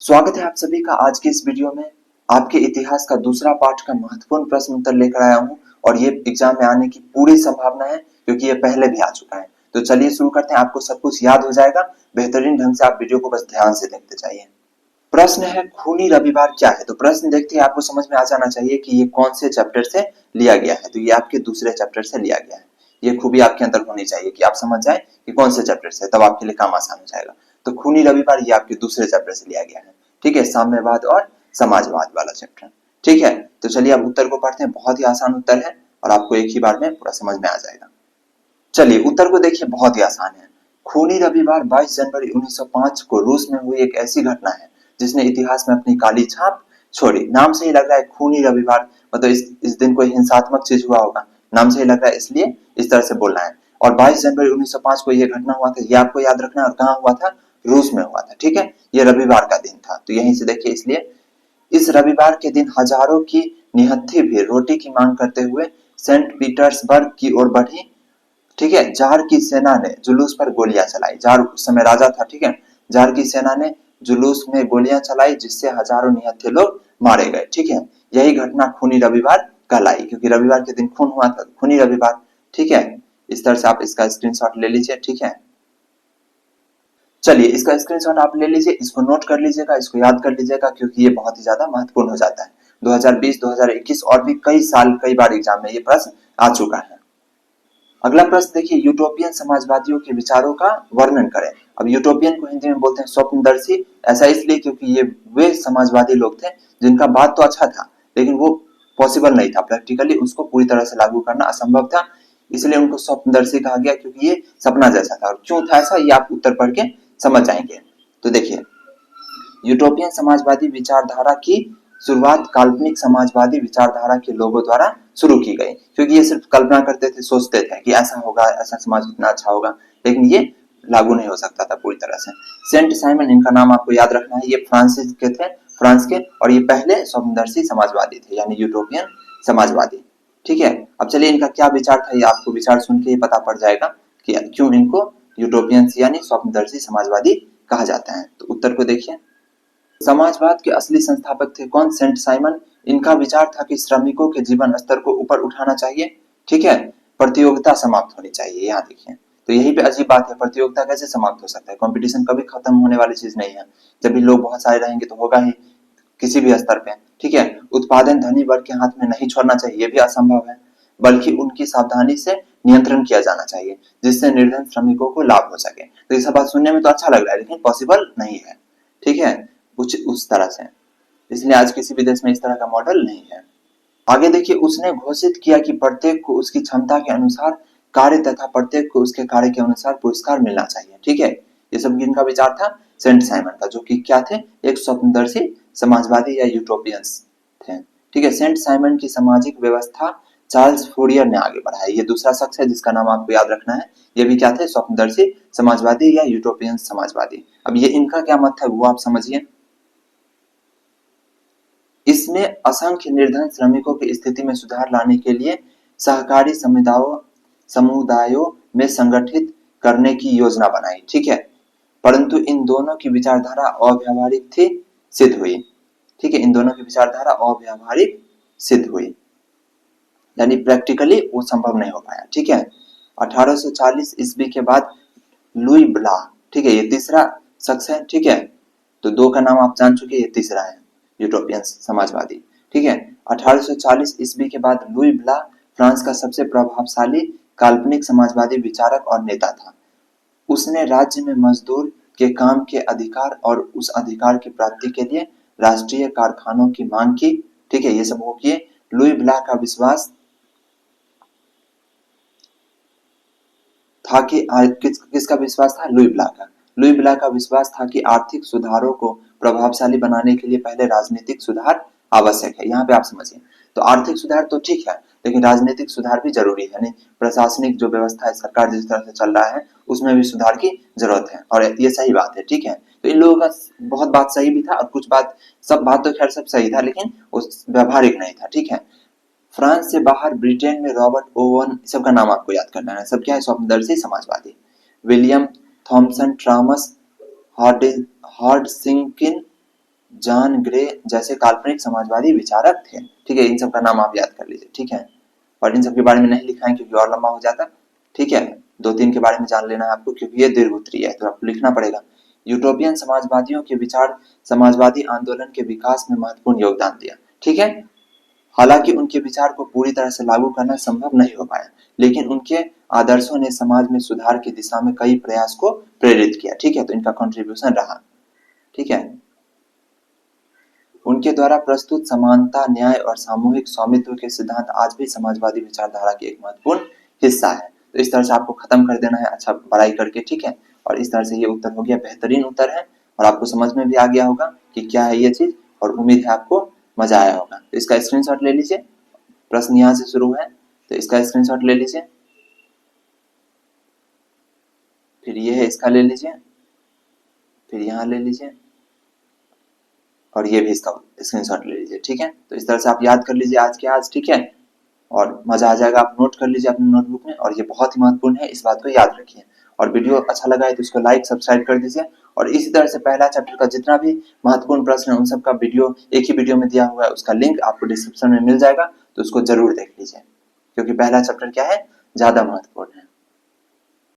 स्वागत है आप सभी का आज के इस वीडियो में। आपके इतिहास का दूसरा पाठ का महत्वपूर्ण प्रश्न उत्तर लेकर आया हूं और ये एग्जाम में आने की पूरी संभावना है क्योंकि ये पहले भी आ चुका है। तो चलिए शुरू करते हैं। आपको सब कुछ याद हो जाएगा, बेहतरीन ढंग से आप वीडियो को बस ध्यान से देखते जाइए। प्रश्न है खूनी रविवार क्या है। तो प्रश्न देखते ही आपको समझ में आ जाना चाहिए कि ये कौन से चैप्टर से लिया गया है। तो ये आपके दूसरे चैप्टर से लिया गया है। ये खूबी आपके अंदर होनी चाहिए कि आप समझ जाए कि कौन से चैप्टर से, तब आपके लिए काम आसान हो जाएगा। तो खूनी रविवार ये आपके दूसरे चैप्टर से लिया गया है। ठीक है, साम्यवाद और समाजवाद वाला चैप्टर। ठीक है, तो चलिए अब उत्तर को पढ़ते हैं। बहुत ही आसान उत्तर है और आपको एक ही बार में पूरा समझ में आ जाएगा। चलिए उत्तर को देखिए, बहुत ही आसान है। खूनी रविवार 22 जनवरी 1905 को रूस में हुई एक ऐसी घटना है जिसने इतिहास में अपनी काली छाप छोड़ी। नाम से ही लग रहा है खूनी रविवार, मतलब इस दिन कोई हिंसात्मक चीज हुआ होगा। नाम से ही लग रहा है, इसलिए इस तरह से बोलना है। और 22 जनवरी 1905 को यह घटना हुआ था, ये आपको याद रखना है। और कहाँ हुआ था? रूस में हुआ था। ठीक है, ये रविवार का दिन था, तो यहीं से देखिए। इसलिए इस रविवार के दिन हजारों की निहत्थी भीड़ रोटी की मांग करते हुए सेंट पीटर्सबर्ग की ओर बढ़ी। ठीक है, जार की सेना ने जुलूस पर गोलियां चलाई। जार उस समय राजा था। ठीक है, जार की सेना ने जुलूस में गोलियां चलाई जिससे हजारों निहत्थे लोग मारे गए। ठीक है, यही घटना खूनी रविवार कहलाई क्योंकि रविवार के दिन खून हुआ था, खूनी रविवार। ठीक है, इस तरह से आप इसका स्क्रीनशॉट ले लीजिए। ठीक है, चलिए इसका स्क्रीनशॉट आप ले लीजिए, इसको नोट कर लीजिएगा, इसको याद कर लीजिएगा क्योंकि ये बहुत ही ज्यादा महत्वपूर्ण हो जाता है। 2020, 2021 और भी कई साल, कई बार एग्जाम में ये प्रश्न आ चुका है। अगला प्रश्न देखिए, यूटोपियन समाजवादियों के विचारों का वर्णन करें। अब यूटोपियन को हिंदी में बोलते हैं स्वप्नदर्शी। ऐसा इसलिए क्योंकि ये वे समाजवादी लोग थे जिनका बात तो अच्छा था लेकिन वो पॉसिबल नहीं था, प्रैक्टिकली उसको पूरी तरह से लागू करना असंभव था। इसलिए उनको स्वप्नदर्शी कहा गया क्योंकि ये सपना जैसा था। और क्यों था ऐसा, ये आप उत्तर पढ़ के समझ जाएंगे। तो देखिए, यूटोपियन समाजवादी विचारधारा की शुरुआत काल्पनिक समाजवादी विचारधारा के लोगों द्वारा शुरू की गई क्योंकि ये सिर्फ कल्पना करते थे, सोचते थे कि ऐसा होगा, ऐसा समाज कितना अच्छा होगा, लेकिन ये लागू नहीं हो सकता था पूरी तरह से। सेंट साइमन, इनका नाम आपको याद रखना है, ये फ्रांसिस के थे, फ्रांस के, और ये पहले स्वप्नदर्शी समाजवादी थे यानी यूटोपियन समाजवादी। ठीक है, अब चलिए इनका क्या विचार था, ये आपको विचार सुन के ही पता पड़ जाएगा कि क्यों इनको यूटोपियंस यानी स्वप्नदर्शी समाजवादी कहा जाता है। तो उत्तर को देखिए, समाजवाद के असली संस्थापक थे कौन? Saint Simon. इनका विचार था कि श्रमिकों के जीवन स्तर को ऊपर उठाना चाहिए। ठीक है, प्रतियोगिता समाप्त होनी चाहिए। यहाँ देखिए, तो यही पे अजीब बात है, प्रतियोगिता कैसे समाप्त हो सकता है? कंपटीशन कभी खत्म होने वाली चीज नहीं है। जब भी लोग बहुत सारे रहेंगे तो होगा ही किसी भी स्तर पे। ठीक है, उत्पादन धनी वर्ग के हाथ में नहीं छोड़ना चाहिए, ये भी असंभव है, बल्कि उनकी सावधानी से नियंत्रण किया जाना चाहिए जिससे निर्धन श्रमिकों को लाभ हो सके। तो ये सब बात सुनने में तो अच्छा लग रहा है लेकिन पॉसिबल नहीं है। ठीक है, कुछ उस तरह से, इसलिए आज किसी भी देश में इस तरह का मॉडल नहीं है। आगे देखिए, उसने घोषित किया कि प्रत्येक को उसकी क्षमता के अनुसार कार्य तथा प्रत्येक को उसके कार्य के अनुसार पुरस्कार मिलना चाहिए। ठीक है, ये सब किनका विचार था? सेंट साइमन का, जो कि क्या थे? एक स्वप्नदर्शी समाजवादी या यूटोपियंस थे। ठीक है, सेंट साइमन की सामाजिक व्यवस्था चार्ल्स फूरियर ने आगे बढ़ाई। ये दूसरा शख्स है जिसका नाम आपको याद रखना है। ये भी क्या थे? स्वप्नदर्शी समाजवादी या यूटोपियन समाजवादी। अब ये इनका क्या मत है वो आप समझिए। इसमें असंख्य निर्धन श्रमिकों की स्थिति में सुधार लाने के लिए सहकारी समुदायों में संगठित करने की योजना बनाई। ठीक है, परंतु इन दोनों की विचारधारा अव्यावहारिक थी, सिद्ध हुई। ठीक है, इन दोनों की विचारधारा अव्यावहारिक सिद्ध हुई, यानी प्रैक्टिकली वो संभव नहीं हो पाया। ठीक है, 1840 ईस्वी के बाद लुई ब्ला, ठीक है, ये तीसरा शख्स है। ठीक है, तो दो का नाम आप जान चुके, ये तीसरा है यूटोपियन समाजवादी। ठीक है, 1840 ईस्वी के बाद लुई ब्ला फ्रांस का सबसे प्रभावशाली काल्पनिक समाजवादी विचारक और नेता था। उसने राज्य में मजदूर के काम के अधिकार और उस अधिकार की प्राप्ति के लिए राष्ट्रीय कारखानों की मांग की। ठीक है, ये सब वो किए। लुई ब्ला का विश्वास था कि किसका विश्वास था? लुई ब्ला का। लुई ब्ला का विश्वास था कि आर्थिक सुधारों को प्रभावशाली बनाने के लिए पहले राजनीतिक सुधार आवश्यक है। यहाँ पे आप समझिए, तो आर्थिक सुधार तो ठीक है लेकिन राजनीतिक सुधार भी जरूरी है। नहीं, प्रशासनिक जो व्यवस्था है, सरकार जिस तरह से चल रहा है उसमें भी सुधार की जरूरत है और ये सही बात है। ठीक है, तो इन लोगों का बहुत बात सही भी था और कुछ बात, सब बात तो खैर सब सही था लेकिन उस व्यवहारिक नहीं था। ठीक है, फ्रांस से बाहर ब्रिटेन में रॉबर्ट ओवन, सबका नाम आपको याद करना है। सब क्या है? स्वप्नदर्शी समाजवादी। विलियम थॉमसन, थॉमस हार्डिंसिंकिन, जॉन ग्रे जैसे काल्पनिक समाजवादी विचारक थे। ठीक है, इन सब का नाम आप याद कर लीजिए। ठीक है, और इन सब के बारे में नहीं लिखा है क्योंकि और लंबा हो जाता। ठीक है, 2-3 के बारे में जान लेना है आपको क्योंकि ये दीर्घ उत्तरीय है तो आपको लिखना पड़ेगा। यूटोपियन समाजवादियों के विचार समाजवादी आंदोलन के विकास में महत्वपूर्ण योगदान दिया। ठीक है, हालांकि उनके विचार को पूरी तरह से लागू करना संभव नहीं हो पाया, लेकिन उनके आदर्शों ने समाज में सुधार की दिशा में कई प्रयास को प्रेरित किया। ठीक है, तो इनका कंट्रीब्यूशन रहा। ठीक है, उनके द्वारा प्रस्तुत समानता, न्याय और सामूहिक स्वामित्व के सिद्धांत आज भी समाजवादी विचारधारा की एक महत्वपूर्ण हिस्सा है। तो इस तरह से आपको खत्म कर देना है अच्छा पढ़ाई करके। ठीक है, और इस तरह से ये उत्तर हो गया, बेहतरीन उत्तर है और आपको समझ में भी आ गया होगा कि क्या है ये चीज, और उम्मीद है आपको मजा आया होगा। तो इसका स्क्रीनशॉट ले लीजिए, प्रश्न यहाँ से शुरू है तो इसका स्क्रीनशॉट ले लीजिए, फिर ये है इसका ले लीजिए, फिर यहाँ ले लीजिए और ये भी इसका स्क्रीनशॉट ले लीजिए। ठीक है, तो इस तरह से आप याद कर लीजिए आज के आज। ठीक है, और मजा आ जाएगा, आप नोट कर लीजिए अपने नोटबुक में और ये बहुत ही महत्वपूर्ण है, इस बात को याद रखिए। और वीडियो अच्छा लगा है तो इसको लाइक सब्सक्राइब कर दीजिए और इसी तरह से पहला चैप्टर का जितना भी महत्वपूर्ण प्रश्न है उन सब का वीडियो एक ही वीडियो में दिया हुआ है, उसका लिंक आपको डिस्क्रिप्शन में मिल जाएगा, तो उसको जरूर देख लीजिए क्योंकि पहला चैप्टर क्या है, ज्यादा महत्वपूर्ण है।